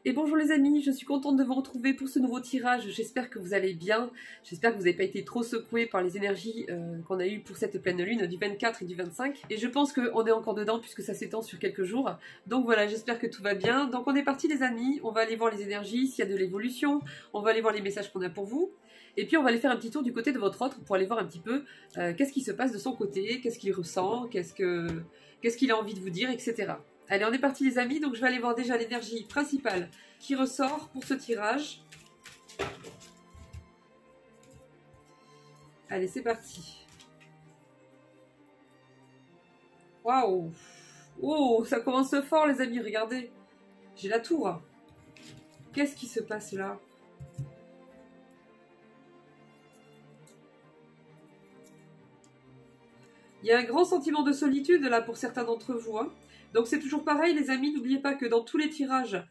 Et bonjour les amis, je suis contente de vous retrouver pour ce nouveau tirage. J'espère que vous allez bien, j'espère que vous n'avez pas été trop secoués par les énergies qu'on a eues pour cette pleine lune du 24 et du 25. Et je pense qu'on est encore dedans puisque ça s'étend sur quelques jours. Donc voilà, j'espère que tout va bien. Donc on est parti les amis, on va aller voir les énergies, s'il y a de l'évolution, on va aller voir les messages qu'on a pour vous. Et puis on va aller faire un petit tour du côté de votre autre pour aller voir un petit peu qu'est-ce qui se passe de son côté, qu'est-ce qu'il ressent, qu'est-ce qu'il a envie de vous dire, etc. Allez, on est parti les amis, donc je vais aller voir déjà l'énergie principale qui ressort pour ce tirage. Allez, c'est parti. Waouh! Oh, ça commence fort les amis, regardez. J'ai la tour. Qu'est-ce qui se passe là? Il y a un grand sentiment de solitude là pour certains d'entre vous. Hein. Donc c'est toujours pareil les amis, n'oubliez pas que dans tous les tirages,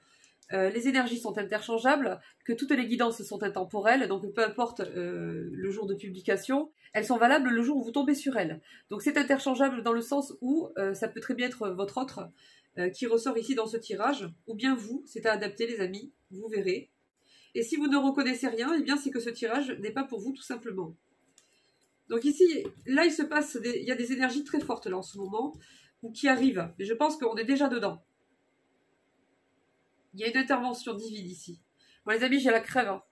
les énergies sont interchangeables, que toutes les guidances sont intemporelles, donc peu importe le jour de publication, elles sont valables le jour où vous tombez sur elles. Donc c'est interchangeable dans le sens où ça peut très bien être votre autre qui ressort ici dans ce tirage, ou bien vous, c'est à adapter les amis, vous verrez. Et si vous ne reconnaissez rien, eh bien c'est que ce tirage n'est pas pour vous tout simplement. Donc ici, là il se passe, il y a des énergies très fortes là en ce moment, ou qui arrivent, mais je pense qu'on est déjà dedans. Il y a une intervention divine ici. Bon les amis, j'ai la crève. Hein.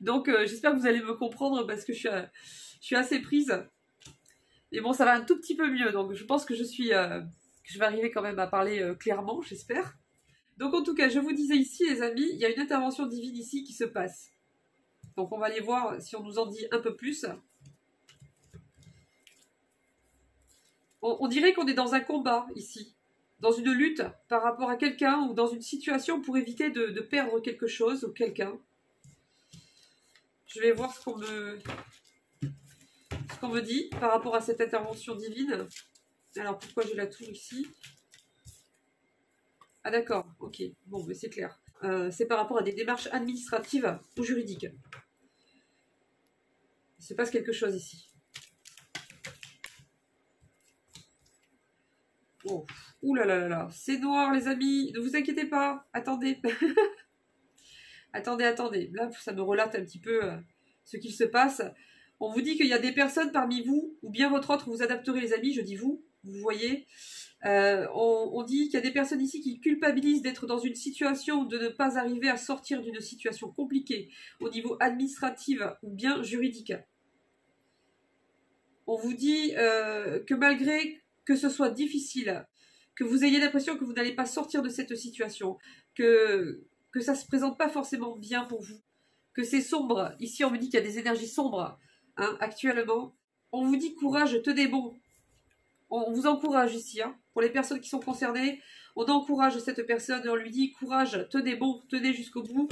Donc j'espère que vous allez me comprendre parce que je suis assez prise. Mais bon, ça va un tout petit peu mieux. Donc je pense que je vais arriver quand même à parler clairement, j'espère. Donc en tout cas, je vous disais ici les amis, il y a une intervention divine ici qui se passe. Donc on va aller voir si on nous en dit un peu plus. On dirait qu'on est dans un combat ici. Dans une lutte par rapport à quelqu'un ou dans une situation pour éviter de perdre quelque chose ou quelqu'un. Je vais voir ce qu'on me dit par rapport à cette intervention divine. Alors pourquoi j'ai la tour ici? Ah d'accord, ok, bon mais c'est clair. C'est par rapport à des démarches administratives ou juridiques. Il se passe quelque chose ici. Oh. Ouh là là là là, c'est noir les amis, ne vous inquiétez pas, attendez. attendez, là ça me relate un petit peu ce qu'il se passe. On vous dit qu'il y a des personnes parmi vous, ou bien votre autre, vous adapterez les amis, je dis vous voyez. On dit qu'il y a des personnes ici qui culpabilisent d'être dans une situation, de ne pas arriver à sortir d'une situation compliquée au niveau administratif ou bien juridique. On vous dit que malgré que ce soit difficile, que vous ayez l'impression que vous n'allez pas sortir de cette situation, que ça ne se présente pas forcément bien pour vous, que c'est sombre. Ici, on me dit qu'il y a des énergies sombres hein, actuellement. On vous dit courage, tenez bon. On vous encourage ici. Hein. Pour les personnes qui sont concernées, on encourage cette personne et on lui dit courage, tenez bon, tenez jusqu'au bout.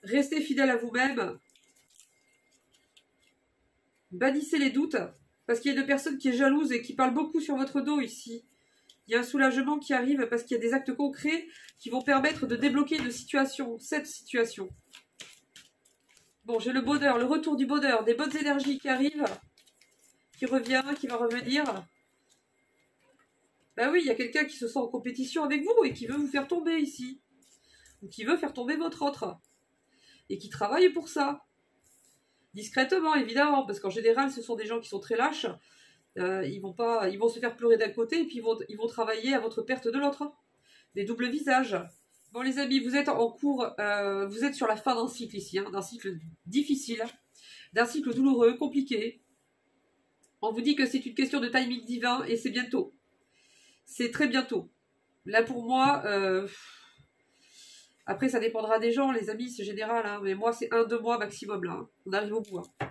Restez fidèle à vous-même. Bannissez les doutes. Parce qu'il y a une personne qui est jalouse et qui parle beaucoup sur votre dos ici. Il y a un soulagement qui arrive parce qu'il y a des actes concrets qui vont permettre de débloquer une situation, cette situation. Bon, j'ai le bonheur, le retour du bonheur, des bonnes énergies qui arrivent, qui revient, qui va revenir. Ben oui, il y a quelqu'un qui se sent en compétition avec vous et qui veut vous faire tomber ici. Ou qui veut faire tomber votre autre. Et qui travaille pour ça. Discrètement, évidemment, parce qu'en général, ce sont des gens qui sont très lâches. Ils vont se faire pleurer d'un côté et puis ils vont travailler à votre perte de l'autre. Des doubles visages. Bon les amis, vous êtes en cours, vous êtes sur la fin d'un cycle ici, hein, d'un cycle difficile, d'un cycle douloureux, compliqué. On vous dit que c'est une question de timing divin et c'est bientôt. C'est très bientôt. Là pour moi, après ça dépendra des gens, les amis, c'est général, hein, mais moi c'est 1-2 mois maximum là. Hein. On arrive au bout. Hein.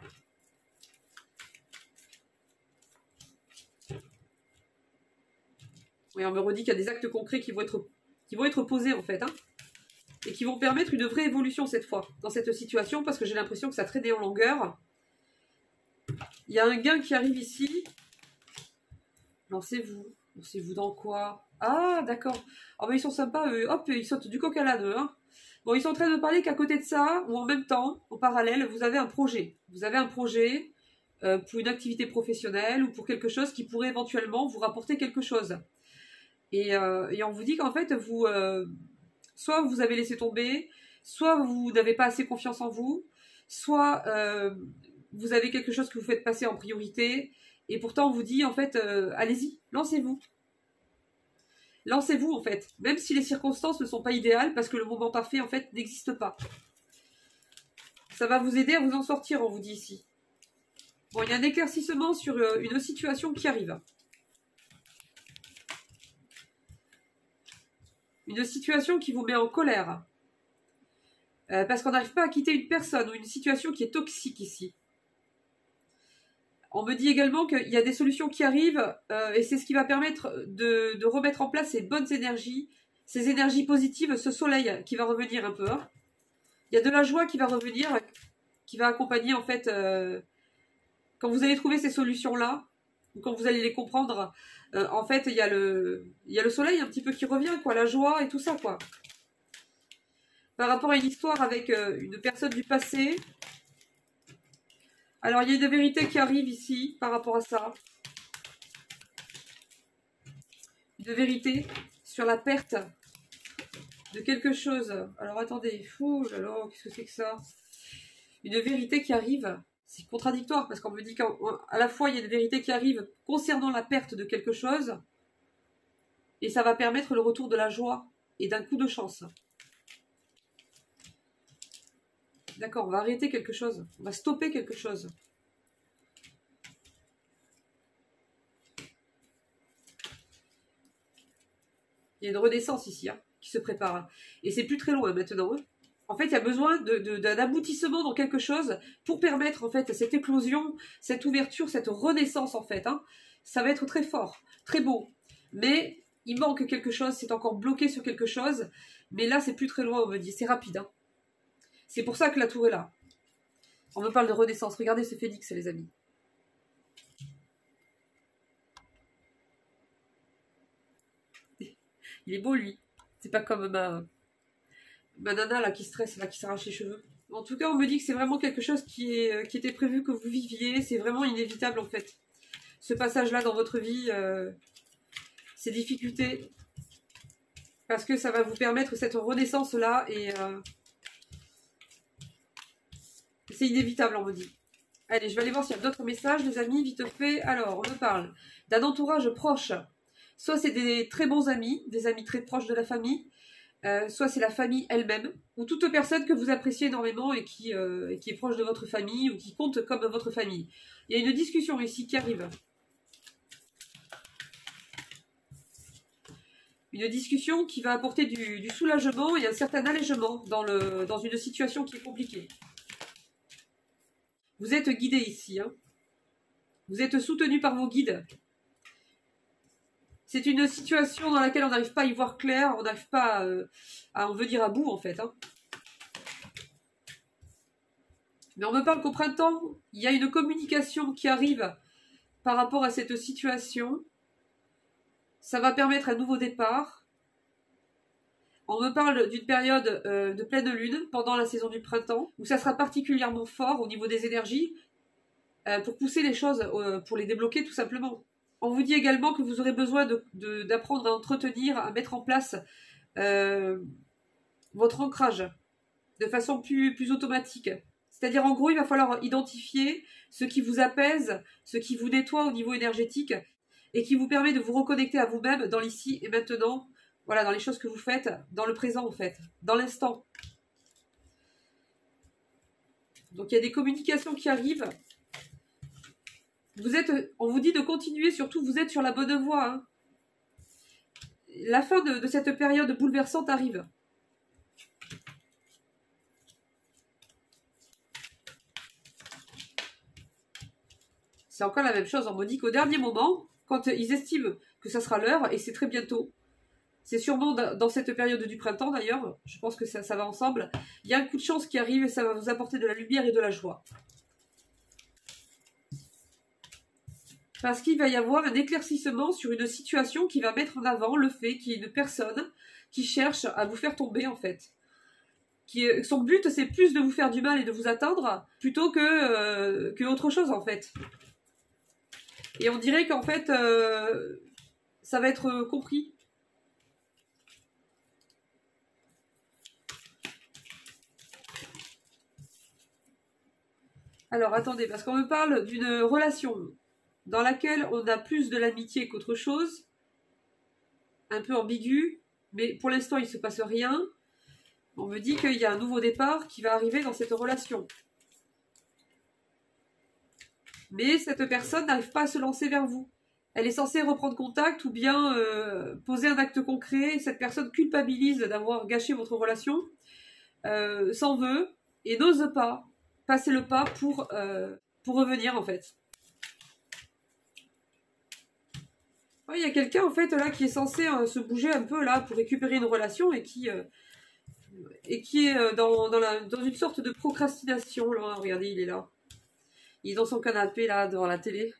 Oui, on me redit qu'il y a des actes concrets qui vont être posés en fait, hein, et qui vont permettre une vraie évolution cette fois, dans cette situation, parce que j'ai l'impression que ça traînait en longueur. Il y a un gain qui arrive ici. Lancez-vous. Lancez-vous dans quoi? Ah, d'accord. Ah ben ils sont sympas, eux. Hop, ils sautent du coq à l'âne, hein. Bon, ils sont en train de me parler qu'à côté de ça, ou en même temps, en parallèle, vous avez un projet. Vous avez un projet pour une activité professionnelle ou pour quelque chose qui pourrait éventuellement vous rapporter quelque chose. Et on vous dit qu'en fait, soit vous avez laissé tomber, soit vous n'avez pas assez confiance en vous, soit vous avez quelque chose que vous faites passer en priorité, et pourtant on vous dit en fait, allez-y, lancez-vous. Lancez-vous en fait, même si les circonstances ne sont pas idéales, parce que le moment parfait en fait n'existe pas. Ça va vous aider à vous en sortir, on vous dit ici. Bon, il y a un éclaircissement sur une situation qui arrive. Une situation qui vous met en colère. Parce qu'on n'arrive pas à quitter une personne ou une situation qui est toxique ici. On me dit également qu'il y a des solutions qui arrivent et c'est ce qui va permettre de remettre en place ces bonnes énergies, ces énergies positives, ce soleil qui va revenir un peu. Hein. Il y a de la joie qui va revenir, qui va accompagner en fait, quand vous allez trouver ces solutions-là, ou quand vous allez les comprendre, en fait il y a le soleil un petit peu qui revient, quoi, la joie et tout ça, quoi. Par rapport à une histoire avec une personne du passé, alors il y a une vérité qui arrive ici par rapport à ça. Une vérité sur la perte de quelque chose. Alors attendez, fou, alors qu'est-ce que c'est que ça? Une vérité qui arrive, c'est contradictoire parce qu'on me dit qu'à la fois il y a une vérité qui arrive concernant la perte de quelque chose et ça va permettre le retour de la joie et d'un coup de chance. D'accord, on va arrêter quelque chose, on va stopper quelque chose. Il y a une renaissance ici hein, qui se prépare. Et c'est plus très loin maintenant. Hein. En fait, il y a besoin d'un aboutissement dans quelque chose pour permettre en fait cette éclosion, cette ouverture, cette renaissance en fait. Hein. Ça va être très fort, très beau. Mais il manque quelque chose, c'est encore bloqué sur quelque chose. Mais là, c'est plus très loin, on me dit. C'est rapide. Hein. C'est pour ça que la tour est là. On me parle de renaissance. Regardez ce phénix, les amis. Il est beau, lui. C'est pas comme ma nana là qui stresse, là qui s'arrache les cheveux. En tout cas, on me dit que c'est vraiment quelque chose qui était prévu que vous viviez. C'est vraiment inévitable, en fait. Ce passage-là dans votre vie, ces difficultés. Parce que ça va vous permettre cette renaissance-là. Et c'est inévitable, on me dit. Allez, je vais aller voir s'il y a d'autres messages, les amis, vite fait. Alors, on me parle d'un entourage proche. Soit c'est des très bons amis, des amis très proches de la famille, soit c'est la famille elle-même, ou toute personne que vous appréciez énormément et qui est proche de votre famille, ou qui compte comme votre famille. Il y a une discussion ici qui arrive. Une discussion qui va apporter du soulagement et un certain allègement dans une situation qui est compliquée. Vous êtes guidé ici. Hein. Vous êtes soutenu par vos guides. C'est une situation dans laquelle on n'arrive pas à y voir clair, on n'arrive pas à en venir à bout en fait. Hein. Mais on me parle qu'au printemps, il y a une communication qui arrive par rapport à cette situation. Ça va permettre un nouveau départ. On me parle d'une période de pleine lune pendant la saison du printemps, où ça sera particulièrement fort au niveau des énergies, pour pousser les choses, pour les débloquer tout simplement. On vous dit également que vous aurez besoin d'apprendre à entretenir, à mettre en place votre ancrage de façon plus automatique. C'est-à-dire, en gros, il va falloir identifier ce qui vous apaise, ce qui vous nettoie au niveau énergétique et qui vous permet de vous reconnecter à vous-même dans l'ici et maintenant, voilà, dans les choses que vous faites, dans le présent en fait, dans l'instant. Donc, il y a des communications qui arrivent. On vous dit de continuer, surtout vous êtes sur la bonne voie. Hein. La fin de cette période bouleversante arrive. C'est encore la même chose, on me dit qu'au dernier moment, quand ils estiment que ça sera l'heure, et c'est très bientôt, c'est sûrement dans cette période du printemps d'ailleurs, je pense que ça va ensemble, il y a un coup de chance qui arrive et ça va vous apporter de la lumière et de la joie. Parce qu'il va y avoir un éclaircissement sur une situation qui va mettre en avant le fait qu'il y ait une personne qui cherche à vous faire tomber en fait. Son but c'est plus de vous faire du mal et de vous atteindre plutôt que autre chose en fait. Et on dirait qu'en fait ça va être compris. Alors, attendez, parce qu'on me parle d'une relation dans laquelle on a plus de l'amitié qu'autre chose, un peu ambigu, mais pour l'instant, il ne se passe rien. On me dit qu'il y a un nouveau départ qui va arriver dans cette relation. Mais cette personne n'arrive pas à se lancer vers vous. Elle est censée reprendre contact ou bien poser un acte concret. Cette personne culpabilise d'avoir gâché votre relation, s'en veut et n'ose pas passer le pas pour revenir en fait. Ouais, il y a quelqu'un en fait là qui est censé se bouger un peu là pour récupérer une relation et qui est dans une sorte de procrastination là. Regardez, il est là. Il est dans son canapé là devant la télé.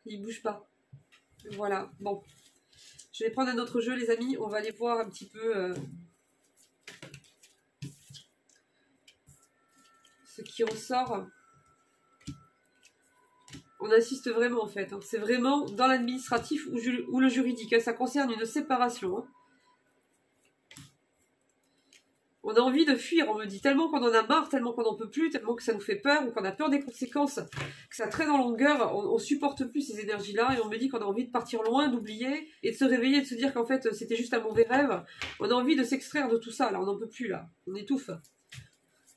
Il bouge pas. Voilà, bon. Je vais prendre un autre jeu les amis, on va aller voir un petit peu ce qui ressort. On insiste vraiment en fait, hein. C'est vraiment dans l'administratif ou le juridique, hein. Ça concerne une séparation. Hein. On a envie de fuir, on me dit, tellement qu'on en a marre, tellement qu'on n'en peut plus, tellement que ça nous fait peur, ou qu'on a peur des conséquences, que ça traîne en longueur, on supporte plus ces énergies-là, et on me dit qu'on a envie de partir loin, d'oublier, et de se réveiller, de se dire qu'en fait c'était juste un mauvais rêve. On a envie de s'extraire de tout ça, là, on n'en peut plus, là, on étouffe.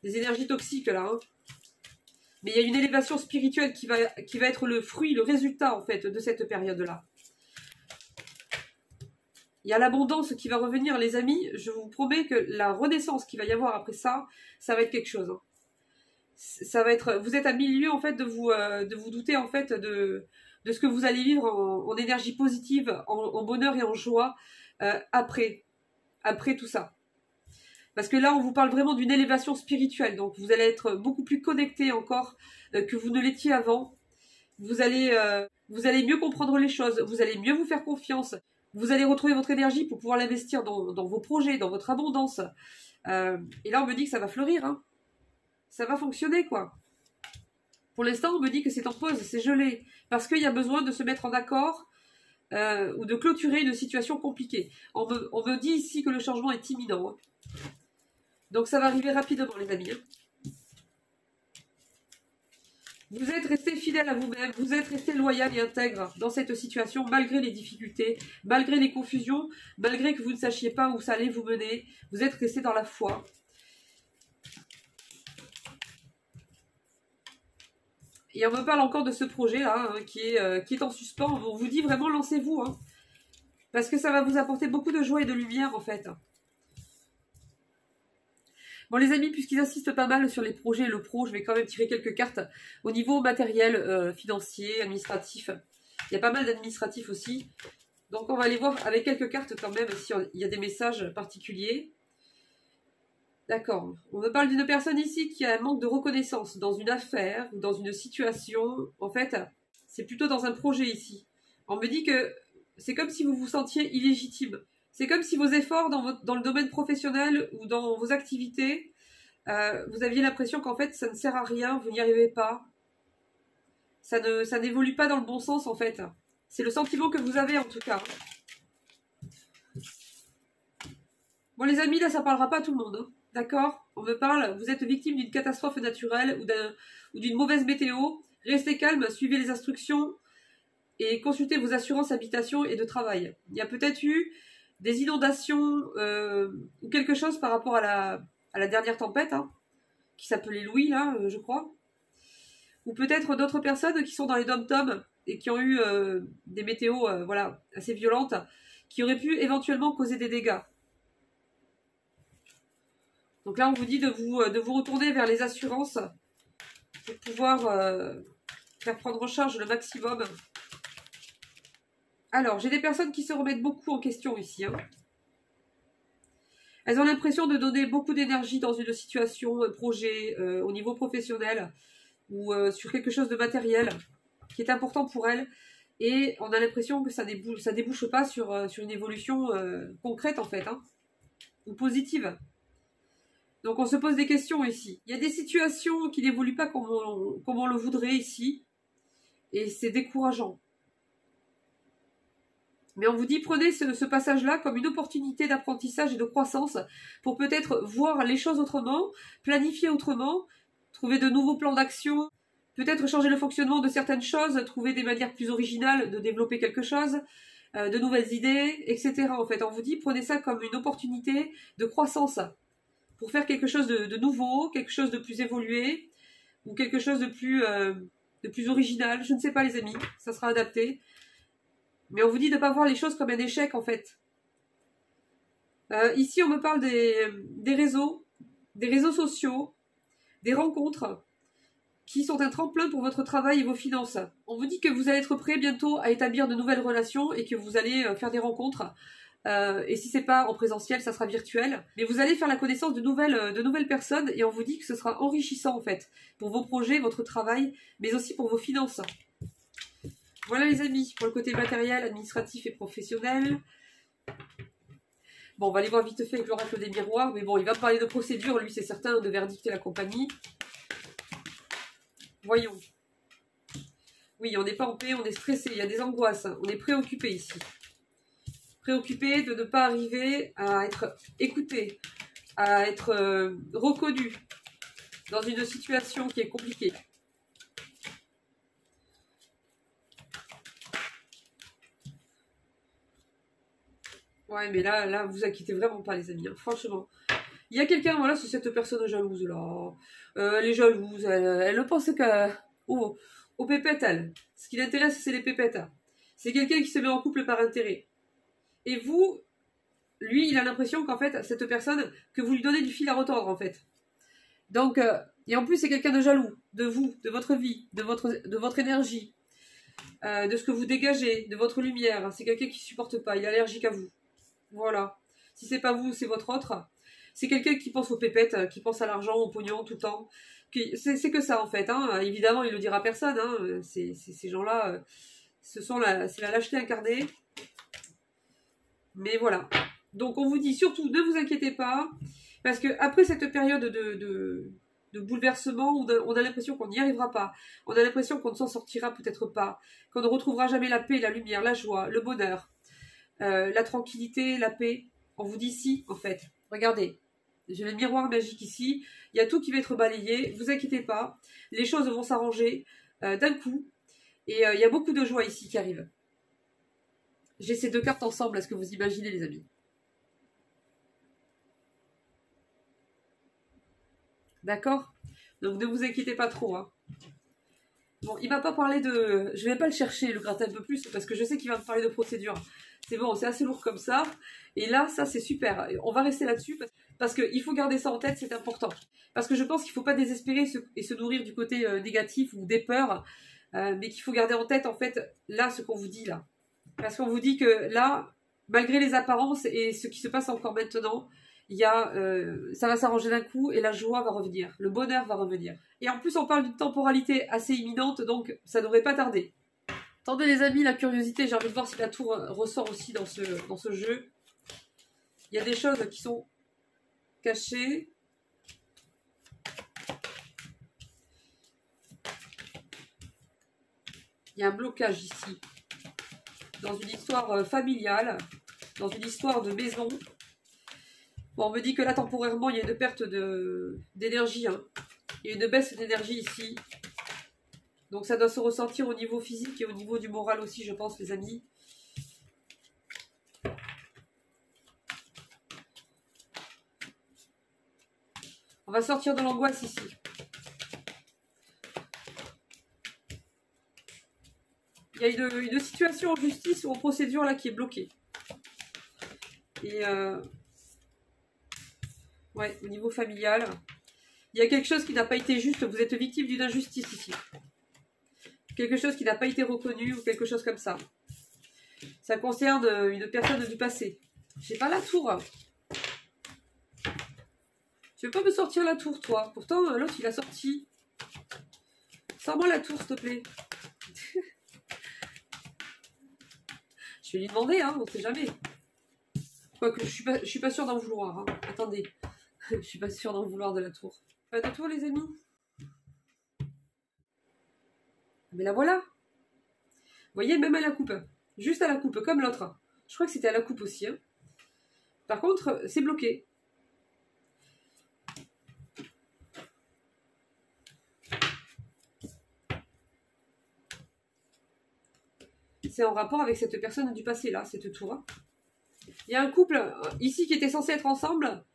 Des énergies toxiques, là, hein. Mais il y a une élévation spirituelle qui va être le fruit, le résultat, en fait, de cette période-là. Il y a l'abondance qui va revenir, les amis. Je vous promets que la renaissance qu'il va y avoir après ça, ça va être quelque chose. Hein. Ça va être, vous êtes à milieu en fait de vous douter en fait de ce que vous allez vivre en énergie positive, en bonheur et en joie après tout ça. Parce que là, on vous parle vraiment d'une élévation spirituelle. Donc, vous allez être beaucoup plus connecté encore que vous ne l'étiez avant. Vous allez mieux comprendre les choses. Vous allez mieux vous faire confiance. Vous allez retrouver votre énergie pour pouvoir l'investir dans vos projets, dans votre abondance. Et là, on me dit que ça va fleurir. Hein. Ça va fonctionner, quoi. Pour l'instant, on me dit que c'est en pause, c'est gelé. Parce qu'il y a besoin de se mettre en accord ou de clôturer une situation compliquée. On me dit ici que le changement est imminent. Hein. Donc, ça va arriver rapidement, les amis. Hein. Vous êtes resté fidèle à vous-même, vous êtes resté loyal et intègre dans cette situation, malgré les difficultés, malgré les confusions, malgré que vous ne sachiez pas où ça allait vous mener. Vous êtes resté dans la foi. Et on me parle encore de ce projet-là, hein, qui est en suspens. On vous dit vraiment, lancez-vous. Hein, parce que ça va vous apporter beaucoup de joie et de lumière, en fait. Bon les amis, puisqu'ils insistent pas mal sur les projets et le pro, je vais quand même tirer quelques cartes au niveau matériel, financier, administratif. Il y a pas mal d'administratifs aussi. Donc on va aller voir avec quelques cartes quand même s'il y a des messages particuliers. D'accord. On me parle d'une personne ici qui a un manque de reconnaissance dans une affaire ou dans une situation. En fait, c'est plutôt dans un projet ici. On me dit que c'est comme si vous vous sentiez illégitime. C'est comme si vos efforts dans le domaine professionnel ou dans vos activités, vous aviez l'impression qu'en fait, ça ne sert à rien, vous n'y arrivez pas. Ça n'évolue pas dans le bon sens, en fait. C'est le sentiment que vous avez, en tout cas. Bon, les amis, là, ça ne parlera pas à tout le monde. Hein. D'accord ? On me parle, vous êtes victime d'une catastrophe naturelle ou d'une mauvaise météo. Restez calme, suivez les instructions et consultez vos assurances habitation et de travail. Il y a peut-être eu des inondations ou quelque chose par rapport à la dernière tempête, hein, qui s'appelait Louis, là, je crois. Ou peut-être d'autres personnes qui sont dans les dom-toms et qui ont eu des météos voilà, assez violentes, qui auraient pu éventuellement causer des dégâts. Donc là, on vous dit de vous retourner vers les assurances pour pouvoir faire prendre en charge le maximum. Alors, j'ai des personnes qui se remettent beaucoup en question ici. Hein. Elles ont l'impression de donner beaucoup d'énergie dans une situation, un projet, au niveau professionnel ou sur quelque chose de matériel qui est important pour elles. Et on a l'impression que ça débouche pas sur une évolution concrète en fait, hein, ou positive. Donc on se pose des questions ici. Il y a des situations qui n'évoluent pas comme on le voudrait ici. Et c'est décourageant. Mais on vous dit, prenez ce passage-là comme une opportunité d'apprentissage et de croissance pour peut-être voir les choses autrement, planifier autrement, trouver de nouveaux plans d'action, peut-être changer le fonctionnement de certaines choses, trouver des manières plus originales de développer quelque chose, de nouvelles idées, etc. En fait, on vous dit, prenez ça comme une opportunité de croissance pour faire quelque chose de nouveau, quelque chose de plus évolué, ou quelque chose de plus original. Je ne sais pas, les amis, ça sera adapté. Mais on vous dit de ne pas voir les choses comme un échec, en fait. Ici, on me parle des réseaux sociaux, des rencontres, qui sont un tremplin pour votre travail et vos finances. On vous dit que vous allez être prêt bientôt à établir de nouvelles relations et que vous allez faire des rencontres. Et si c'est pas en présentiel, ça sera virtuel. Mais vous allez faire la connaissance de nouvelles personnes et on vous dit que ce sera enrichissant en fait pour vos projets, votre travail, mais aussi pour vos finances. Voilà les amis, pour le côté matériel, administratif et professionnel. Bon, on va aller voir vite fait avec l'oracle des miroirs, mais bon, il va me parler de procédure, lui c'est certain, de verdict et la compagnie. Voyons. Oui, on n'est pas en paix, on est stressé, il y a des angoisses, on est préoccupé ici. Préoccupé de ne pas arriver à être écouté, à être reconnu dans une situation qui est compliquée. Ouais, mais là, vous inquiétez vraiment pas, les amis, hein, franchement. Il y a quelqu'un, voilà, c'est cette personne jalouse, là. Elle est jalouse, elle pense aux pépettes, elle. Ce qui l'intéresse, c'est les pépettes. C'est quelqu'un qui se met en couple par intérêt. Et vous, lui, il a l'impression qu'en fait, cette personne, que vous lui donnez du fil à retordre, en fait. Donc, et en plus, c'est quelqu'un de jaloux, de vous, de votre vie, de votre énergie, de ce que vous dégagez, de votre lumière. C'est quelqu'un qui ne supporte pas, il est allergique à vous. Voilà. Si c'est pas vous, c'est votre autre. C'est quelqu'un qui pense aux pépettes, qui pense à l'argent, au pognon, tout le temps. C'est que ça, en fait. Hein. Évidemment, il le dira à personne. Hein. Ces gens-là, c'est la lâcheté incarnée. Mais voilà. Donc, on vous dit surtout, ne vous inquiétez pas. Parce que après cette période de bouleversement, on a l'impression qu'on n'y arrivera pas. On a l'impression qu'on ne s'en sortira peut-être pas. Qu'on ne retrouvera jamais la paix, la lumière, la joie, le bonheur. La tranquillité, la paix, on vous dit si, en fait. Regardez, j'ai le miroir magique ici, il y a tout qui va être balayé, vous inquiétez pas, les choses vont s'arranger d'un coup, et il y a beaucoup de joie ici qui arrive. J'ai ces deux cartes ensemble, est-ce que vous imaginez, les amis? D'accord? Donc ne vous inquiétez pas trop, hein. Bon, il m'a pas parlé de... Je vais pas le chercher, le gratter un peu plus, parce que je sais qu'il va me parler de procédure. C'est bon, c'est assez lourd comme ça. Et là, ça, c'est super. On va rester là-dessus, parce qu'il faut garder ça en tête, c'est important. Parce que je pense qu'il ne faut pas désespérer et se nourrir du côté négatif ou des peurs, mais qu'il faut garder en tête, en fait, là, ce qu'on vous dit, là. Parce qu'on vous dit que là, malgré les apparences et ce qui se passe encore maintenant, ça va s'arranger d'un coup et la joie va revenir, le bonheur va revenir. Et en plus, on parle d'une temporalité assez imminente, donc ça ne devrait pas tarder. Attendez les amis, la curiosité, j'ai envie de voir si la tour ressort aussi dans ce jeu. Il y a des choses qui sont cachées. Il y a un blocage ici. Dans une histoire familiale, dans une histoire de maison. Bon, on me dit que là, temporairement, il y a une perte d'énergie. Hein. Il y a une baisse d'énergie ici. Donc ça doit se ressentir au niveau physique et au niveau du moral aussi, je pense, les amis. On va sortir de l'angoisse ici. Il y a une situation en justice ou en procédure là qui est bloquée. Et ouais, au niveau familial, il y a quelque chose qui n'a pas été juste. Vous êtes victime d'une injustice ici. Quelque chose qui n'a pas été reconnu ou quelque chose comme ça. Ça concerne une personne du passé. J'ai pas la tour. Tu veux pas me sortir la tour, toi? Pourtant, l'autre, il a sorti. Sors-moi la tour, s'il te plaît. Je vais lui demander, hein, on sait jamais. Quoique, je suis pas sûre d'en vouloir. Hein. Attendez. Je suis pas sûre d'en vouloir de la tour. Pas de tour, les amis? Mais la voilà. Vous voyez, même à la coupe. Juste à la coupe, comme l'autre. Je crois que c'était à la coupe aussi. Hein. Par contre, c'est bloqué. C'est en rapport avec cette personne du passé, là, cette tour. Hein. Il y a un couple ici qui était censé être ensemble.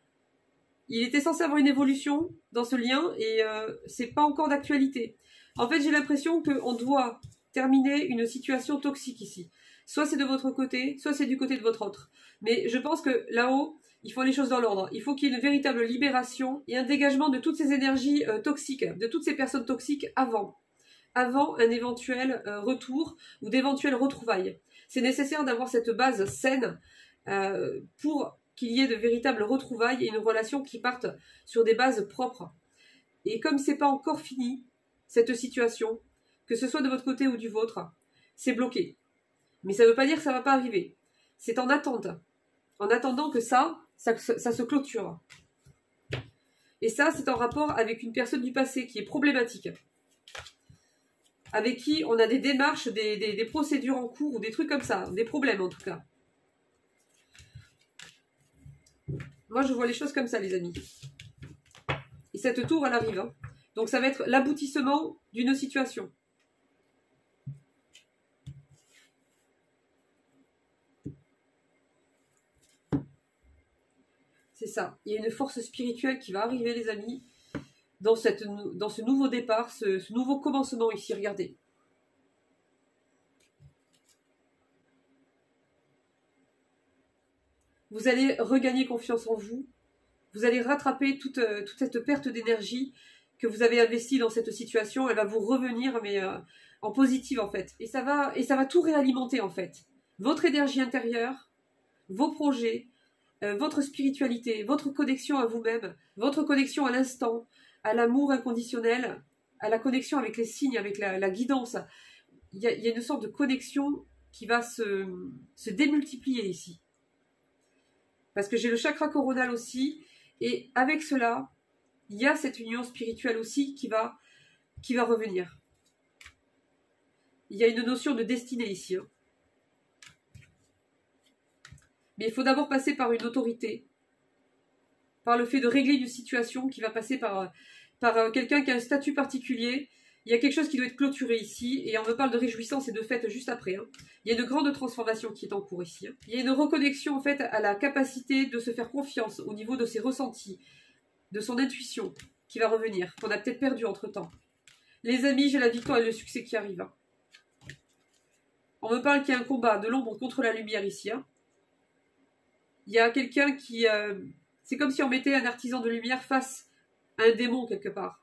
Il était censé avoir une évolution dans ce lien et c'est pas encore d'actualité. En fait, j'ai l'impression qu'on doit terminer une situation toxique ici. Soit c'est de votre côté, soit c'est du côté de votre autre. Mais je pense que là-haut, il faut les choses dans l'ordre. Il faut qu'il y ait une véritable libération et un dégagement de toutes ces énergies toxiques, de toutes ces personnes toxiques avant un éventuel retour ou d'éventuelles retrouvailles. C'est nécessaire d'avoir cette base saine pour qu'il y ait de véritables retrouvailles et une relation qui parte sur des bases propres. Et comme c'est pas encore fini, cette situation, que ce soit de votre côté ou du vôtre, c'est bloqué. Mais ça ne veut pas dire que ça ne va pas arriver. C'est en attente. En attendant que ça se clôture. Et ça, c'est en rapport avec une personne du passé qui est problématique. Avec qui on a des démarches, des procédures en cours, ou des trucs comme ça, des problèmes en tout cas. Moi, je vois les choses comme ça, les amis. Et cette tour, elle arrive. Hein. Donc, ça va être l'aboutissement d'une situation. C'est ça. Il y a une force spirituelle qui va arriver, les amis, dans ce nouveau départ, ce nouveau commencement ici. Regardez. Vous allez regagner confiance en vous. Vous allez rattraper toute cette perte d'énergie que vous avez investie dans cette situation. Elle va vous revenir, mais en positive, en fait. Et ça va tout réalimenter, en fait. Votre énergie intérieure, vos projets, votre spiritualité, votre connexion à vous-même, votre connexion à l'instant, à l'amour inconditionnel, à la connexion avec les signes, avec la guidance. Il y a une sorte de connexion qui va se démultiplier ici. Parce que j'ai le chakra coronal aussi, et avec cela, il y a cette union spirituelle aussi qui va revenir. Il y a une notion de destinée ici. Hein. Mais il faut d'abord passer par une autorité, par le fait de régler une situation qui va passer par quelqu'un qui a un statut particulier. Il y a quelque chose qui doit être clôturé ici, et on me parle de réjouissance et de fête juste après. Hein. Il y a une grande transformation qui est en cours ici. Hein. Il y a une reconnexion en fait à la capacité de se faire confiance au niveau de ses ressentis, de son intuition qui va revenir, qu'on a peut-être perdu entre-temps. Les amis, j'ai la victoire et le succès qui arrivent. Hein. On me parle qu'il y a un combat de l'ombre contre la lumière ici. Hein. Il y a quelqu'un qui... c'est comme si on mettait un artisan de lumière face à un démon quelque part.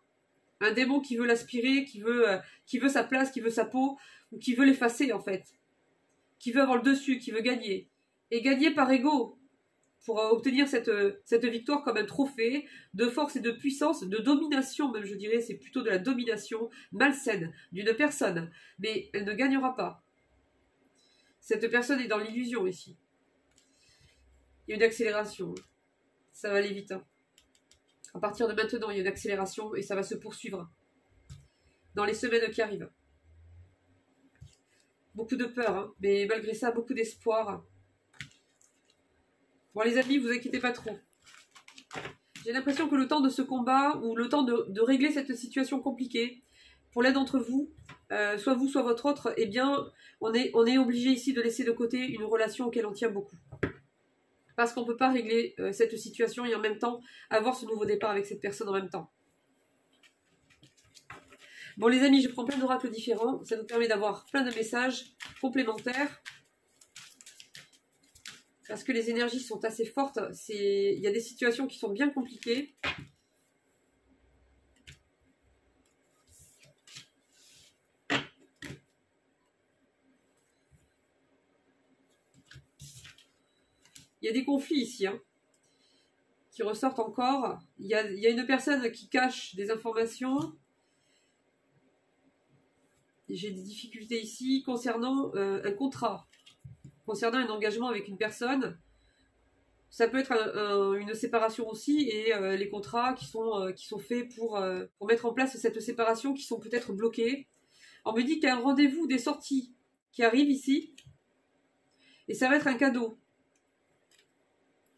Un démon qui veut l'aspirer, qui veut sa place, qui veut sa peau, ou qui veut l'effacer en fait. Qui veut avoir le dessus, qui veut gagner. Et gagner par ego, pour obtenir cette victoire comme un trophée de force et de puissance, de domination même je dirais, c'est plutôt de la domination malsaine d'une personne. Mais elle ne gagnera pas. Cette personne est dans l'illusion ici. Il y a une accélération. Ça va aller vite. Hein. À partir de maintenant, il y a une accélération et ça va se poursuivre dans les semaines qui arrivent. Beaucoup de peur, hein, mais malgré ça, beaucoup d'espoir. Bon, les amis, vous inquiétez pas trop. J'ai l'impression que le temps de ce combat, ou le temps de régler cette situation compliquée, pour l'un d'entre vous, soit vous, soit votre autre, eh bien, on est obligé ici de laisser de côté une relation auquel on tient beaucoup. Parce qu'on ne peut pas régler cette situation et en même temps avoir ce nouveau départ avec cette personne en même temps. Bon les amis, je prends plein d'oracles différents. Ça nous permet d'avoir plein de messages complémentaires. Parce que les énergies sont assez fortes. Il y a des situations qui sont bien compliquées. Il y a des conflits ici, hein, qui ressortent encore. Il y a une personne qui cache des informations. J'ai des difficultés ici concernant un contrat, concernant un engagement avec une personne. Ça peut être une séparation aussi, et les contrats qui sont faits pour mettre en place cette séparation, qui sont peut-être bloqués. On me dit qu'il y a un rendez-vous des sorties qui arrive ici. Et ça va être un cadeau.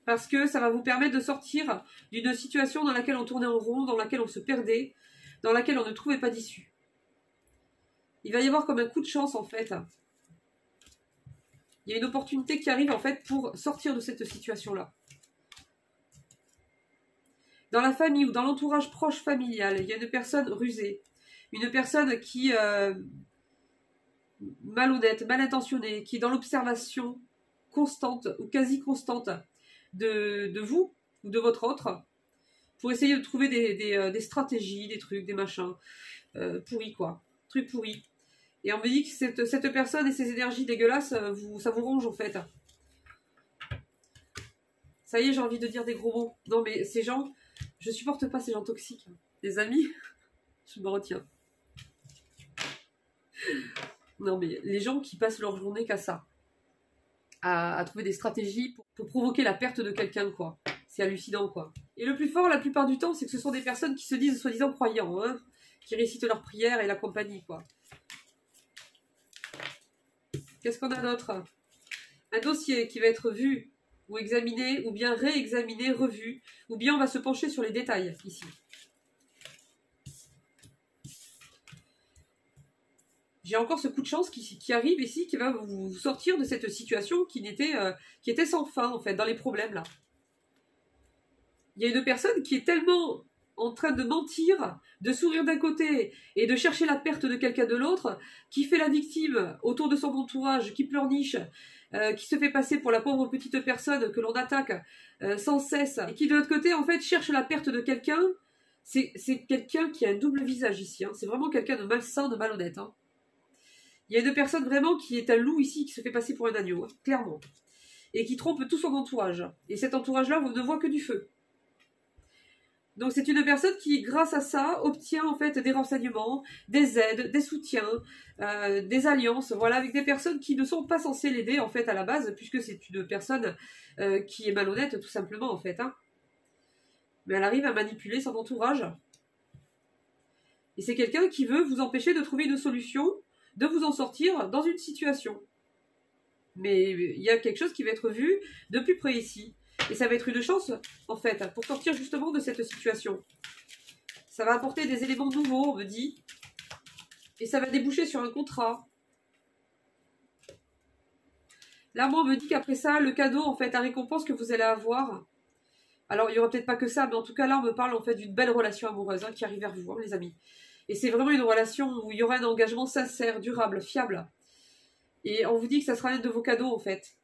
Parce que ça va vous permettre de sortir d'une situation dans laquelle on tournait en rond, dans laquelle on se perdait, dans laquelle on ne trouvait pas d'issue. Il va y avoir comme un coup de chance en fait. Il y a une opportunité qui arrive en fait pour sortir de cette situation-là. Dans la famille ou dans l'entourage proche familial, il y a une personne rusée, une personne qui malhonnête, mal intentionnée, qui est dans l'observation constante ou quasi constante de vous ou de votre autre pour essayer de trouver des stratégies, des trucs, des machins pourris quoi, trucs pourris. Et on me dit que cette personne et ses énergies dégueulasses, ça vous ronge en fait. Ça y est, j'ai envie de dire des gros mots. Non mais ces gens, je supporte pas ces gens toxiques. Les amis, je me retiens. Non mais les gens qui passent leur journée qu'à ça. À trouver des stratégies pour provoquer la perte de quelqu'un quoi. C'est hallucinant quoi. Et le plus fort la plupart du temps, c'est que ce sont des personnes qui se disent soi-disant croyants, hein, qui récitent leurs prières et la compagnie quoi. Qu'est-ce qu'on a d'autre? Un dossier qui va être vu ou examiné, ou bien réexaminé, revu, ou bien on va se pencher sur les détails, ici. J'ai encore ce coup de chance qui arrive ici, qui va vous sortir de cette situation qui était sans fin, en fait, dans les problèmes, là. Il y a une personne qui est tellement en train de mentir, de sourire d'un côté et de chercher la perte de quelqu'un de l'autre, qui fait la victime autour de son entourage, qui pleurniche, qui se fait passer pour la pauvre petite personne que l'on attaque sans cesse, et qui de l'autre côté en fait cherche la perte de quelqu'un. C'est quelqu'un qui a un double visage ici, hein. C'est vraiment quelqu'un de malsain, de malhonnête, hein. Il y a une personne vraiment qui est un loup ici, qui se fait passer pour un agneau, hein, clairement, et qui trompe tout son entourage, et cet entourage-là ne voit que du feu. Donc c'est une personne qui, grâce à ça, obtient en fait des renseignements, des aides, des soutiens, des alliances, voilà, avec des personnes qui ne sont pas censées l'aider en fait à la base, puisque c'est une personne qui est malhonnête tout simplement en fait, hein. Mais elle arrive à manipuler son entourage. Et c'est quelqu'un qui veut vous empêcher de trouver une solution, de vous en sortir dans une situation. Mais il y a quelque chose qui va être vu de plus près ici. Et ça va être une chance, en fait, pour sortir justement de cette situation. Ça va apporter des éléments nouveaux, on me dit. Et ça va déboucher sur un contrat. Là, moi, on me dit qu'après ça, le cadeau, en fait, la récompense que vous allez avoir. Alors, il n'y aura peut-être pas que ça, mais en tout cas, là, on me parle, en fait, d'une belle relation amoureuse, hein, qui arrive vers vous, hein, les amis. Et c'est vraiment une relation où il y aura un engagement sincère, durable, fiable. Et on vous dit que ça sera un de vos cadeaux, en fait.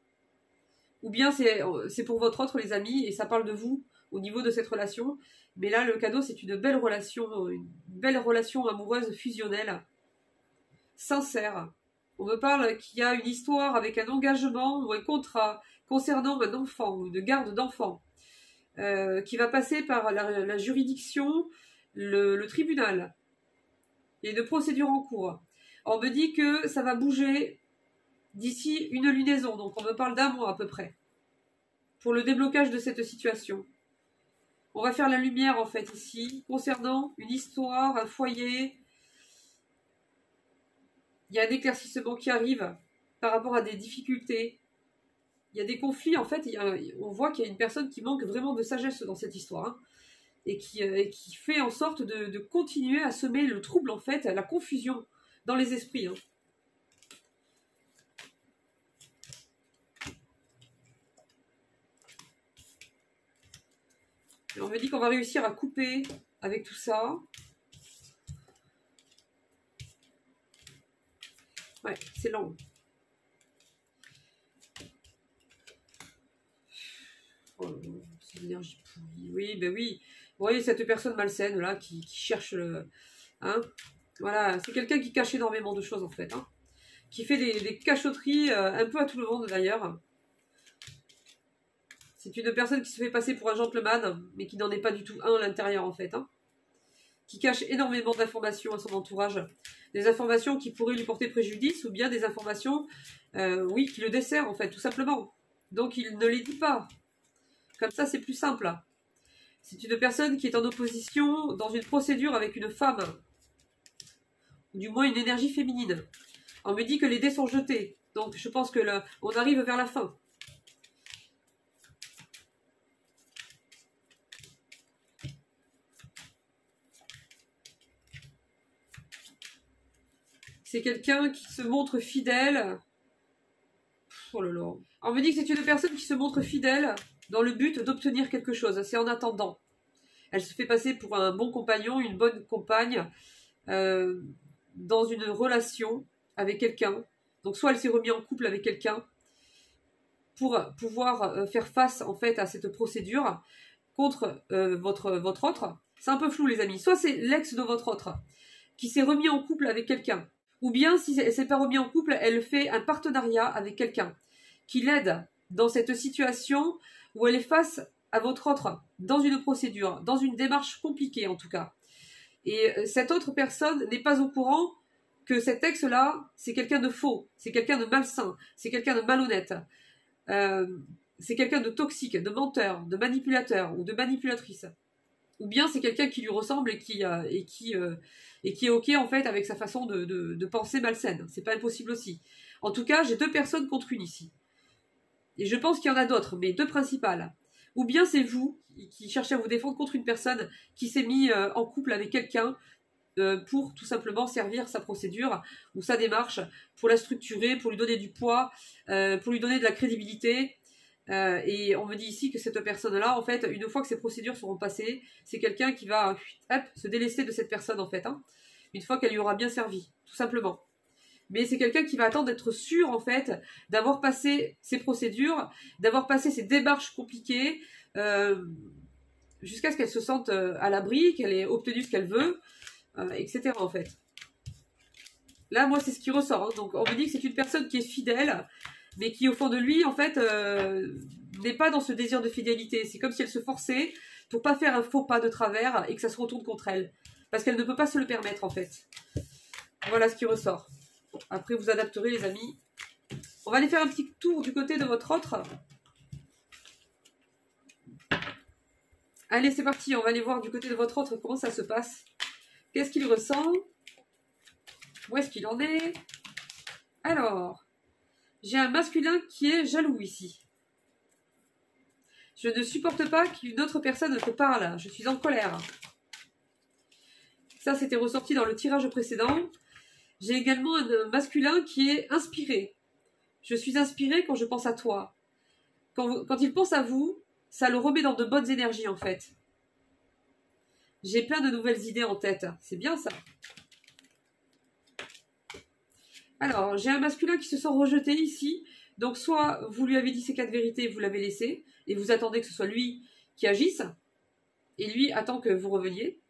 Ou bien c'est pour votre autre, les amis, et ça parle de vous au niveau de cette relation. Mais là, le cadeau, c'est une belle relation amoureuse fusionnelle, sincère. On me parle qu'il y a une histoire avec un engagement ou un contrat concernant un enfant ou une garde d'enfant qui va passer par la juridiction, le tribunal. Il y a une procédure en cours. On me dit que ça va bouger d'ici une lunaison, donc on me parle d'un mois à peu près, pour le déblocage de cette situation. On va faire la lumière en fait ici, concernant une histoire, un foyer. Il y a un éclaircissement qui arrive par rapport à des difficultés. Il y a des conflits en fait, on voit qu'il y a une personne qui manque vraiment de sagesse dans cette histoire, hein, et qui fait en sorte de continuer à semer le trouble en fait, la confusion dans les esprits, hein. Et on me dit qu'on va réussir à couper avec tout ça. Ouais, c'est lent. Oh, c'est l'énergie pourrie. Oui, ben oui. Vous voyez cette personne malsaine là qui cherche le... Hein, voilà, c'est quelqu'un qui cache énormément de choses en fait, hein, qui fait des cachotteries un peu à tout le monde d'ailleurs. C'est une personne qui se fait passer pour un gentleman, mais qui n'en est pas du tout un à l'intérieur en fait, hein, qui cache énormément d'informations à son entourage. Des informations qui pourraient lui porter préjudice, ou bien des informations, oui, qui le desserrent en fait, tout simplement. Donc il ne les dit pas. Comme ça c'est plus simple. C'est une personne qui est en opposition dans une procédure avec une femme, ou du moins une énergie féminine. On me dit que les dés sont jetés Donc je pense que on arrive vers la fin. C'est quelqu'un qui se montre fidèle. Oh là là. On me dit que c'est une personne qui se montre fidèle dans le but d'obtenir quelque chose. C'est en attendant. Elle se fait passer pour un bon compagnon, une bonne compagne, dans une relation avec quelqu'un. Donc soit elle s'est remise en couple avec quelqu'un pour pouvoir faire face en fait à cette procédure contre votre autre. C'est un peu flou les amis. Soit c'est l'ex de votre autre qui s'est remis en couple avec quelqu'un. Ou bien, si elle ne s'est pas remise en couple, elle fait un partenariat avec quelqu'un qui l'aide dans cette situation où elle est face à votre autre, dans une procédure, dans une démarche compliquée en tout cas. Et cette autre personne n'est pas au courant que cet ex-là, c'est quelqu'un de faux, c'est quelqu'un de malsain, c'est quelqu'un de malhonnête, c'est quelqu'un de toxique, de menteur, de manipulateur ou de manipulatrice. Ou bien c'est quelqu'un qui lui ressemble et qui est ok en fait avec sa façon de penser malsaine. C'est pas impossible aussi. En tout cas, j'ai 2 personnes contre une ici. Et je pense qu'il y en a d'autres, mais 2 principales. Ou bien c'est vous qui cherchez à vous défendre contre une personne qui s'est mis en couple avec quelqu'un pour tout simplement servir sa procédure ou sa démarche, pour la structurer, pour lui donner du poids, pour lui donner de la crédibilité. Et on me dit ici que cette personne-là, en fait, une fois que ces procédures seront passées, c'est quelqu'un qui va se délester de cette personne, en fait, hein, une fois qu'elle lui aura bien servi, tout simplement. Mais c'est quelqu'un qui va attendre d'être sûr, en fait, d'avoir passé ces procédures, d'avoir passé ces démarches compliquées, jusqu'à ce qu'elle se sente à l'abri, qu'elle ait obtenu ce qu'elle veut, etc., en fait. Là, moi, c'est ce qui ressort. Hein. Donc, on me dit que c'est une personne qui est fidèle, mais qui, au fond de lui, en fait, n'est pas dans ce désir de fidélité. C'est comme si elle se forçait pour pas faire un faux pas de travers et que ça se retourne contre elle. Parce qu'elle ne peut pas se le permettre, en fait. Voilà ce qui ressort. Après, vous adapterez, les amis. On va aller faire un petit tour du côté de votre autre. Allez, c'est parti. On va aller voir du côté de votre autre comment ça se passe. Qu'est-ce qu'il ressent? Où est-ce qu'il en est? Alors... J'ai un masculin qui est jaloux ici. Je ne supporte pas qu'une autre personne te parle. Je suis en colère. Ça, c'était ressorti dans le tirage précédent. J'ai également un masculin qui est inspiré. Je suis inspiré quand je pense à toi. Quand il pense à vous, ça le remet dans de bonnes énergies, en fait. J'ai plein de nouvelles idées en tête. C'est bien, ça. Alors, j'ai un masculin qui se sent rejeté ici. Donc, soit vous lui avez dit ces 4 vérités, vous l'avez laissé, et vous attendez que ce soit lui qui agisse, et lui attend que vous reveniez.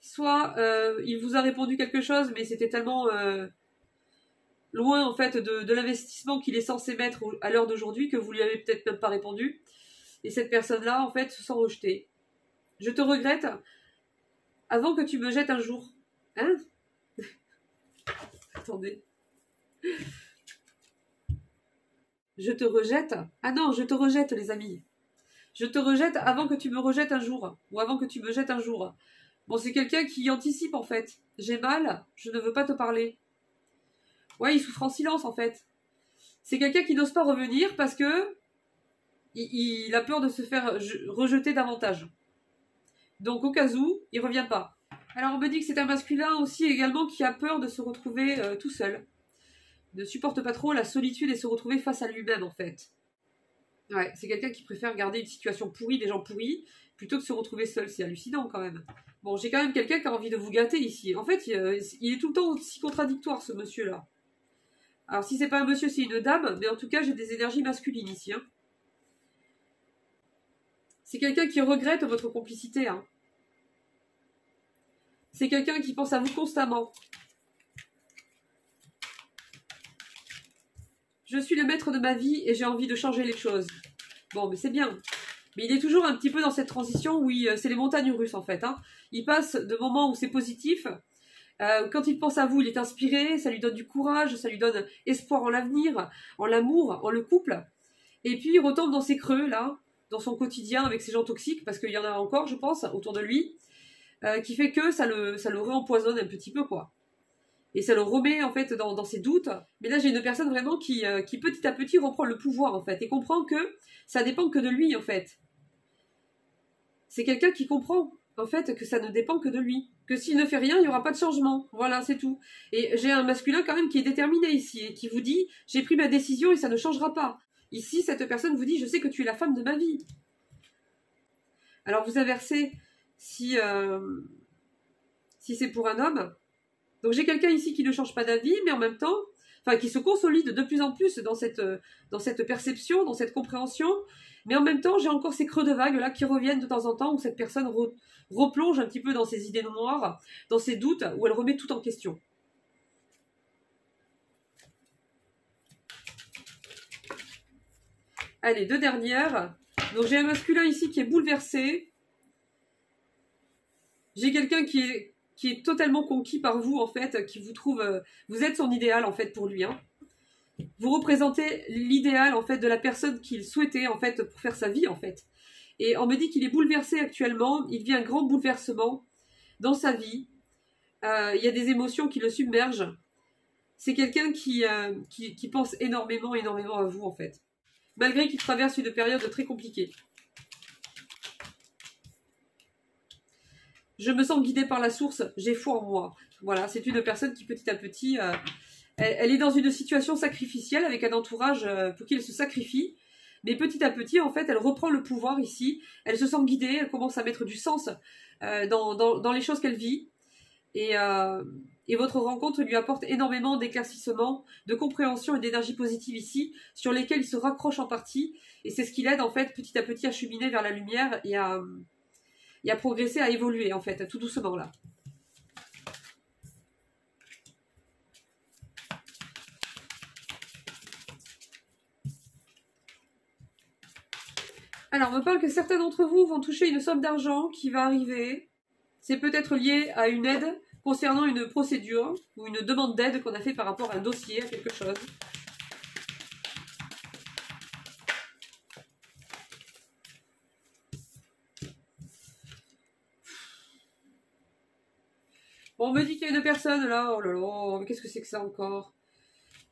Soit il vous a répondu quelque chose, mais c'était tellement loin, en fait, de l'investissement qu'il est censé mettre à l'heure d'aujourd'hui que vous lui avez peut-être même pas répondu. Et cette personne-là, en fait, se sent rejetée. Je te regrette avant que tu me jettes un jour. Hein? Attendez. Je te rejette. Ah non, je te rejette, les amis. Je te rejette avant que tu me rejettes un jour. Ou avant que tu me jettes un jour. Bon, c'est quelqu'un qui anticipe, en fait. J'ai mal, je ne veux pas te parler. Ouais, il souffre en silence, en fait. C'est quelqu'un qui n'ose pas revenir parce que il a peur de se faire rejeter davantage. Donc, au cas où, il revient pas. Alors, on me dit que c'est un masculin aussi également qui a peur de se retrouver tout seul. Ne supporte pas trop la solitude et se retrouver face à lui-même, en fait. Ouais, c'est quelqu'un qui préfère garder une situation pourrie, des gens pourris, plutôt que se retrouver seul. C'est hallucinant, quand même. Bon, j'ai quand même quelqu'un qui a envie de vous gâter, ici. En fait, il est tout le temps aussi contradictoire, ce monsieur-là. Alors, si c'est pas un monsieur, c'est une dame, mais en tout cas, j'ai des énergies masculines, ici. Hein. C'est quelqu'un qui regrette votre complicité. Hein. C'est quelqu'un qui pense à vous constamment. Je suis le maître de ma vie et j'ai envie de changer les choses. Bon, mais c'est bien. Mais il est toujours un petit peu dans cette transition où c'est les montagnes russes, en fait. Hein. Il passe de moments où c'est positif. Quand il pense à vous, il est inspiré. Ça lui donne du courage, ça lui donne espoir en l'avenir, en l'amour, en le couple. Et puis, il retombe dans ses creux, là, dans son quotidien avec ces gens toxiques, parce qu'il y en a encore, je pense, autour de lui, qui fait que ça le réempoisonne un petit peu, quoi. Et ça le remet en fait dans ses doutes. Mais là j'ai une personne vraiment qui petit à petit reprend le pouvoir en fait et comprend que ça dépend que de lui en fait. C'est quelqu'un qui comprend en fait que ça ne dépend que de lui. Que s'il ne fait rien, il n'y aura pas de changement. Voilà, c'est tout. Et j'ai un masculin quand même qui est déterminé ici et qui vous dit j'ai pris ma décision et ça ne changera pas. Ici, cette personne vous dit je sais que tu es la femme de ma vie. Alors vous inversez si c'est pour un homme. Donc j'ai quelqu'un ici qui ne change pas d'avis, mais en même temps, enfin qui se consolide de plus en plus dans cette perception, dans cette compréhension, mais en même temps j'ai encore ces creux de vagues là qui reviennent de temps en temps où cette personne replonge un petit peu dans ses idées noires, dans ses doutes, où elle remet tout en question. Allez, 2 dernières. Donc j'ai un masculin ici qui est bouleversé. J'ai quelqu'un qui est totalement conquis par vous, en fait, qui vous trouve... vous êtes son idéal, en fait, pour lui. Hein. Vous représentez l'idéal, en fait, de la personne qu'il souhaitait, en fait, pour faire sa vie, en fait. Et on me dit qu'il est bouleversé actuellement. Il vit un grand bouleversement dans sa vie. Il y a des émotions qui le submergent. C'est quelqu'un qui pense énormément, énormément à vous, en fait. Malgré qu'il traverse une période très compliquée. Je me sens guidée par la source, j'ai foi en moi. Voilà, c'est une personne qui petit à petit, elle est dans une situation sacrificielle avec un entourage pour qui elle se sacrifie. Mais petit à petit, en fait, elle reprend le pouvoir ici. Elle se sent guidée, elle commence à mettre du sens dans les choses qu'elle vit. Et votre rencontre lui apporte énormément d'éclaircissement, de compréhension et d'énergie positive ici, sur lesquels il se raccroche en partie. Et c'est ce qui l'aide, en fait, petit à petit à cheminer vers la lumière et à progresser, à évoluer, en fait, tout doucement, là. Alors, on me parle que certains d'entre vous vont toucher une somme d'argent qui va arriver. C'est peut-être lié à une aide concernant une procédure ou une demande d'aide qu'on a fait par rapport à un dossier, à quelque chose. Bon, on me dit qu'il y a une personne là, oh là là, mais qu'est-ce que c'est que ça encore?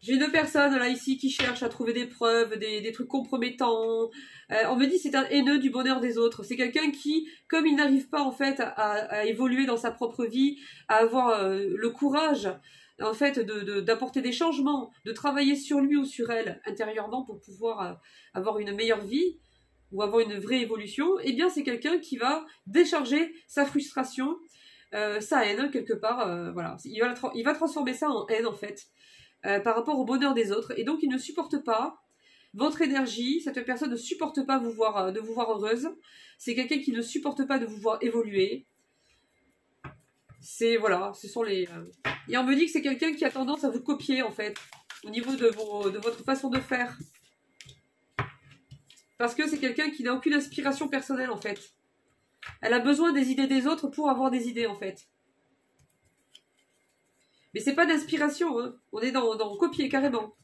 J'ai une personne là ici qui cherche à trouver des preuves, des trucs compromettants. On me dit c'est un haineux du bonheur des autres. C'est quelqu'un qui, comme il n'arrive pas en fait à évoluer dans sa propre vie, à avoir le courage en fait d'apporter des changements, de travailler sur lui ou sur elle intérieurement pour pouvoir avoir une meilleure vie ou avoir une vraie évolution, eh bien c'est quelqu'un qui va décharger sa frustration, sa haine quelque part. Voilà, il va transformer ça en haine en fait. Par rapport au bonheur des autres. Et donc, il ne supporte pas votre énergie. Cette personne ne supporte pas de vous voir heureuse. C'est quelqu'un qui ne supporte pas de vous voir évoluer. C'est, voilà, ce sont les... Et on me dit que c'est quelqu'un qui a tendance à vous copier, en fait, au niveau de votre façon de faire. Parce que c'est quelqu'un qui n'a aucune inspiration personnelle, en fait. Elle a besoin des idées des autres pour avoir des idées, en fait. Mais c'est pas d'inspiration, hein. On est dans copier carrément.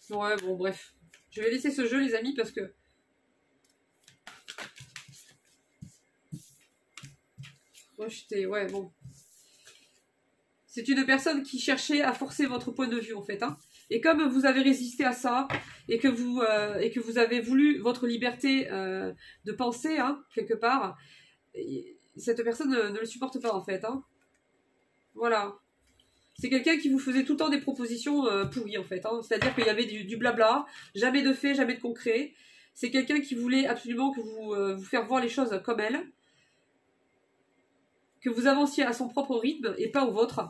Ouais, bon, bref. Je vais laisser ce jeu, les amis, parce que... Rejeté, ouais, bon. C'est une personne qui cherchait à forcer votre point de vue, en fait, hein. Et comme vous avez résisté à ça, et que vous avez voulu votre liberté de penser, hein, quelque part... Cette personne ne le supporte pas en fait. Hein. Voilà. C'est quelqu'un qui vous faisait tout le temps des propositions pourries en fait. Hein. C'est-à-dire qu'il y avait du blabla, jamais de fait, jamais de concret. C'est quelqu'un qui voulait absolument que vous faire voir les choses comme elle. Que vous avanciez à son propre rythme et pas au vôtre.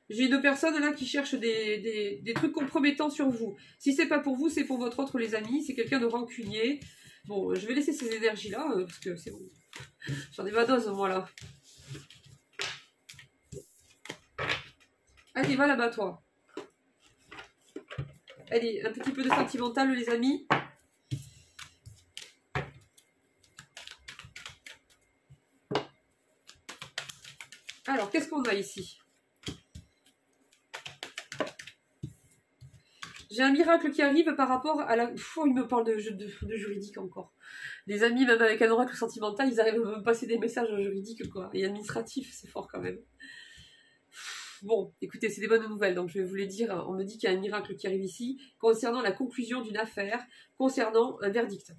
J'ai une personne là qui cherche des trucs compromettants sur vous. Si c'est pas pour vous, c'est pour votre autre les amis. C'est quelqu'un de rancunier. Bon, je vais laisser ces énergies-là, parce que c'est bon. J'en ai ma dose, moi, là. Allez, va là-bas, toi. Allez, un petit peu de sentimental, les amis. Alors, qu'est-ce qu'on a ici? J'ai un miracle qui arrive par rapport à la... il me parle de juridique encore. Des amis, même avec un oracle sentimental, ils arrivent à me passer des messages juridiques, quoi. Et administratifs, c'est fort quand même. Bon, écoutez, c'est des bonnes nouvelles, donc je vais vous les dire. On me dit qu'il y a un miracle qui arrive ici, concernant la conclusion d'une affaire, concernant un verdict.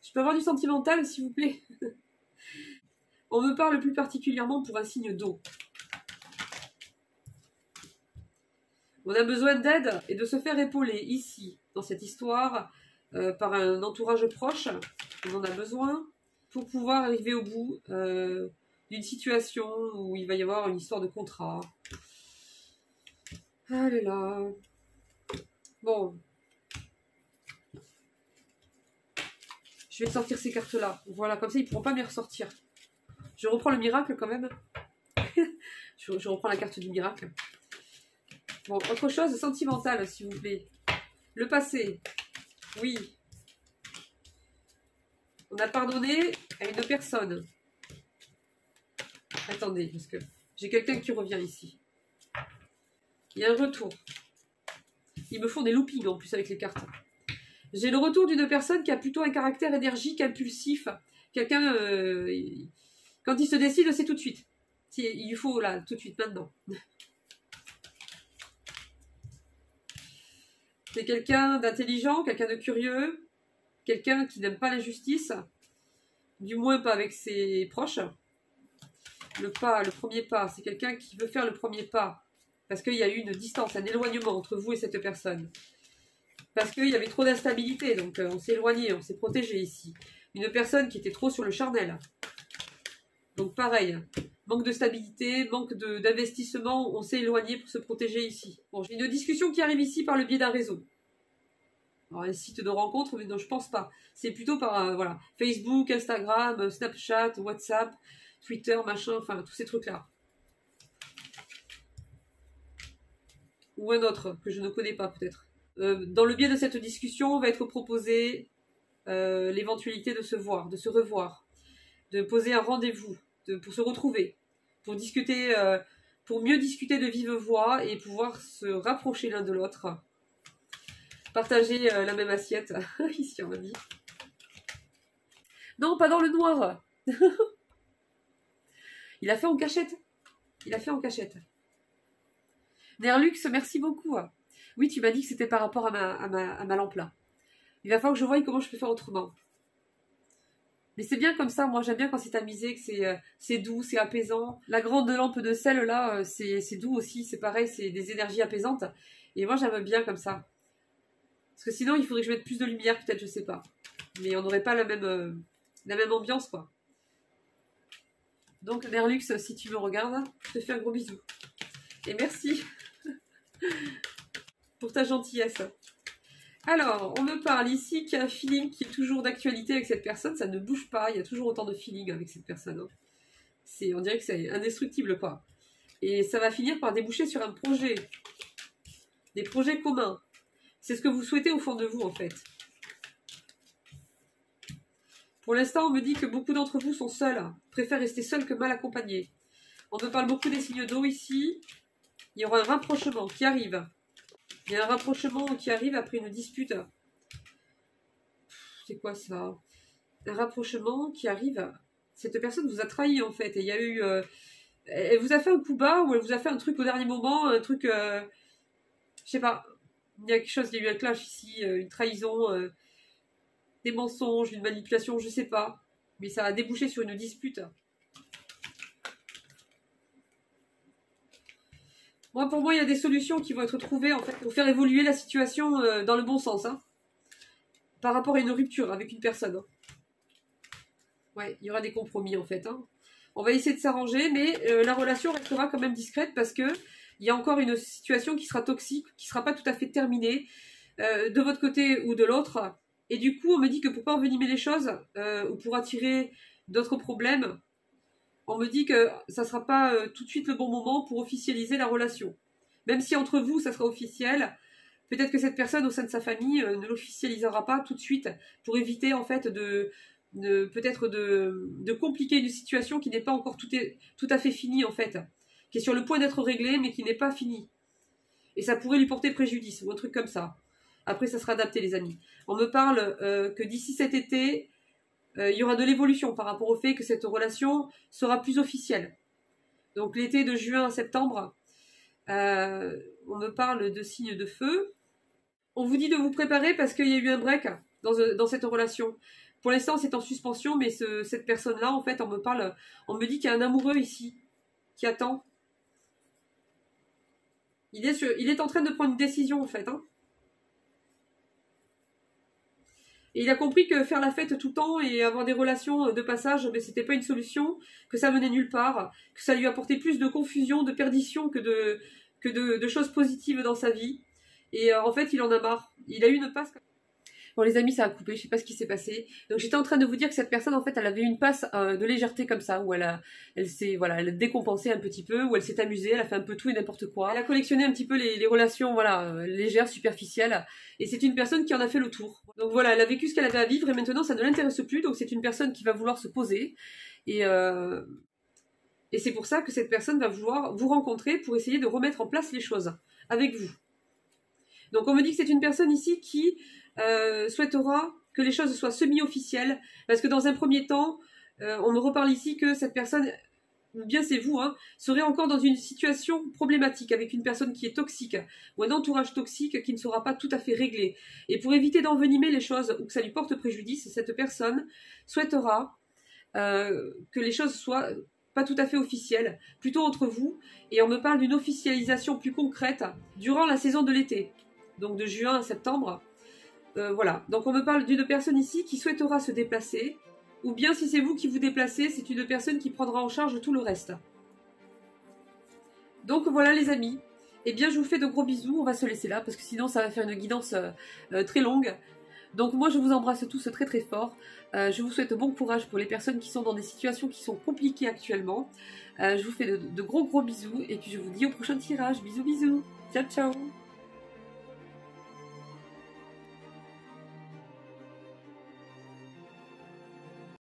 Je peux avoir du sentimental, s'il vous plaît? On me parle plus particulièrement pour un signe d'eau. On a besoin d'aide et de se faire épauler ici, dans cette histoire, par un entourage proche. On en a besoin pour pouvoir arriver au bout d'une situation où il va y avoir une histoire de contrat. Ah là là. Bon. Je vais sortir ces cartes-là. Voilà, comme ça, ils ne pourront pas m'y ressortir. Je reprends le miracle quand même. je reprends la carte du miracle. Bon, autre chose sentimentale, s'il vous plaît. Le passé. Oui. On a pardonné à une personne. Attendez, parce que j'ai quelqu'un qui revient ici. Il y a un retour. Ils me font des loopings en plus avec les cartes. J'ai le retour d'une personne qui a plutôt un caractère énergique, impulsif. Quelqu'un, quand il se décide, c'est tout de suite. Il lui faut là, tout de suite, maintenant. C'est quelqu'un d'intelligent, quelqu'un de curieux, quelqu'un qui n'aime pas l'injustice, du moins pas avec ses proches. Le premier pas, c'est quelqu'un qui veut faire le premier pas, parce qu'il y a eu une distance, un éloignement entre vous et cette personne. Parce qu'il y avait trop d'instabilité, donc on s'est éloigné, on s'est protégé ici. Une personne qui était trop sur le charnel. Donc pareil, manque de stabilité, manque d'investissement, on s'est éloigné pour se protéger ici. Bon, j'ai une discussion qui arrive ici par le biais d'un réseau. Alors un site de rencontre, mais non, je pense pas. C'est plutôt par voilà, Facebook, Instagram, Snapchat, WhatsApp, Twitter, machin, enfin tous ces trucs-là. Ou un autre que je ne connais pas peut-être. Dans le biais de cette discussion, va être proposé l'éventualité de se voir, de se revoir, de poser un rendez-vous, pour se retrouver, pour discuter, pour mieux discuter de vive voix et pouvoir se rapprocher l'un de l'autre, partager la même assiette. Ici on m'a dit. Non, pas dans le noir. Il a fait en cachette. Il a fait en cachette. Nerlux, merci beaucoup. Oui, tu m'as dit que c'était par rapport à ma lampe là. Il va falloir que je voie comment je peux faire autrement. Mais c'est bien comme ça, moi j'aime bien quand c'est tamisé, que c'est doux, c'est apaisant. La grande lampe de sel là, c'est doux aussi, c'est pareil, c'est des énergies apaisantes. Et moi j'aime bien comme ça. Parce que sinon il faudrait que je mette plus de lumière, peut-être, je sais pas. Mais on n'aurait pas la même ambiance quoi. Donc Nerlux, si tu me regardes, je te fais un gros bisou. Et merci pour ta gentillesse. Alors, on me parle ici qu'il y a un feeling qui est toujours d'actualité avec cette personne, ça ne bouge pas, il y a toujours autant de feeling avec cette personne. Hein. On dirait que c'est indestructible, quoi. Et ça va finir par déboucher sur un projet. Des projets communs. C'est ce que vous souhaitez au fond de vous, en fait. Pour l'instant, on me dit que beaucoup d'entre vous sont seuls, préfèrent rester seuls que mal accompagnés. On me parle beaucoup des signes d'eau ici. Il y aura un rapprochement qui arrive. Il y a un rapprochement qui arrive après une dispute. C'est quoi ça? Un rapprochement qui arrive. Cette personne vous a trahi en fait. Et il y a eu... elle vous a fait un coup bas ou elle vous a fait un truc au dernier moment. Un truc... je sais pas. Il y a quelque chose, il y a eu un clash ici. Une trahison. Des mensonges, une manipulation, je sais pas. Mais ça a débouché sur une dispute. Pour moi, il y a des solutions qui vont être trouvées en fait, pour faire évoluer la situation dans le bon sens. Hein, par rapport à une rupture avec une personne. Hein. Ouais, il y aura des compromis en fait. Hein. On va essayer de s'arranger, mais la relation restera quand même discrète parce que il y a encore une situation qui sera toxique, qui ne sera pas tout à fait terminée de votre côté ou de l'autre. Et du coup, on me dit que pour pas envenimer les choses ou pour attirer d'autres problèmes, on me dit que ça ne sera pas tout de suite le bon moment pour officialiser la relation. Même si entre vous, ça sera officiel, peut-être que cette personne au sein de sa famille ne l'officialisera pas tout de suite pour éviter en fait peut-être de compliquer une situation qui n'est pas encore tout à fait finie en fait, qui est sur le point d'être réglée mais qui n'est pas finie. Et ça pourrait lui porter préjudice ou un truc comme ça. Après, ça sera adapté, les amis. On me parle que d'ici cet été, il y aura de l'évolution par rapport au fait que cette relation sera plus officielle. Donc l'été de juin à septembre, on me parle de signes de feu. On vous dit de vous préparer parce qu'il y a eu un break dans cette relation. Pour l'instant, c'est en suspension, mais cette personne-là, en fait, on me dit qu'il y a un amoureux ici qui attend. Il est en train de prendre une décision, en fait. Hein. Et il a compris que faire la fête tout le temps et avoir des relations de passage, ben, c'était pas une solution, que ça menait nulle part, que ça lui apportait plus de confusion, de perdition que de choses positives dans sa vie. Et en fait, il en a marre. Il a eu une passe. Bon, les amis, ça a coupé, je sais pas ce qui s'est passé. Donc, j'étais en train de vous dire que cette personne, en fait, elle avait une passe de légèreté comme ça, où elle s'est décompensée un petit peu, où elle s'est amusée, elle a fait un peu tout et n'importe quoi. Elle a collectionné un petit peu les relations, voilà, légères, superficielles. Et c'est une personne qui en a fait le tour. Donc voilà, elle a vécu ce qu'elle avait à vivre et maintenant, ça ne l'intéresse plus. Donc, c'est une personne qui va vouloir se poser. Et c'est pour ça que cette personne va vouloir vous rencontrer pour essayer de remettre en place les choses avec vous. Donc, on me dit que c'est une personne ici qui souhaitera que les choses soient semi-officielles, parce que dans un premier temps, on me reparle ici que cette personne, ou bien c'est vous, hein, serait encore dans une situation problématique avec une personne qui est toxique, ou un entourage toxique qui ne sera pas tout à fait réglé. Et pour éviter d'envenimer les choses ou que ça lui porte préjudice, cette personne souhaitera que les choses soient pas tout à fait officielles, plutôt entre vous, et on me parle d'une officialisation plus concrète durant la saison de l'été, donc de juin à septembre. Voilà, donc on me parle d'une personne ici qui souhaitera se déplacer, ou bien si c'est vous qui vous déplacez, c'est une personne qui prendra en charge tout le reste. Donc voilà les amis, eh bien je vous fais de gros bisous, on va se laisser là, parce que sinon ça va faire une guidance très longue. Donc moi je vous embrasse tous très très fort, je vous souhaite bon courage pour les personnes qui sont dans des situations qui sont compliquées actuellement. Je vous fais de gros bisous, et puis je vous dis au prochain tirage, bisous bisous, ciao ciao.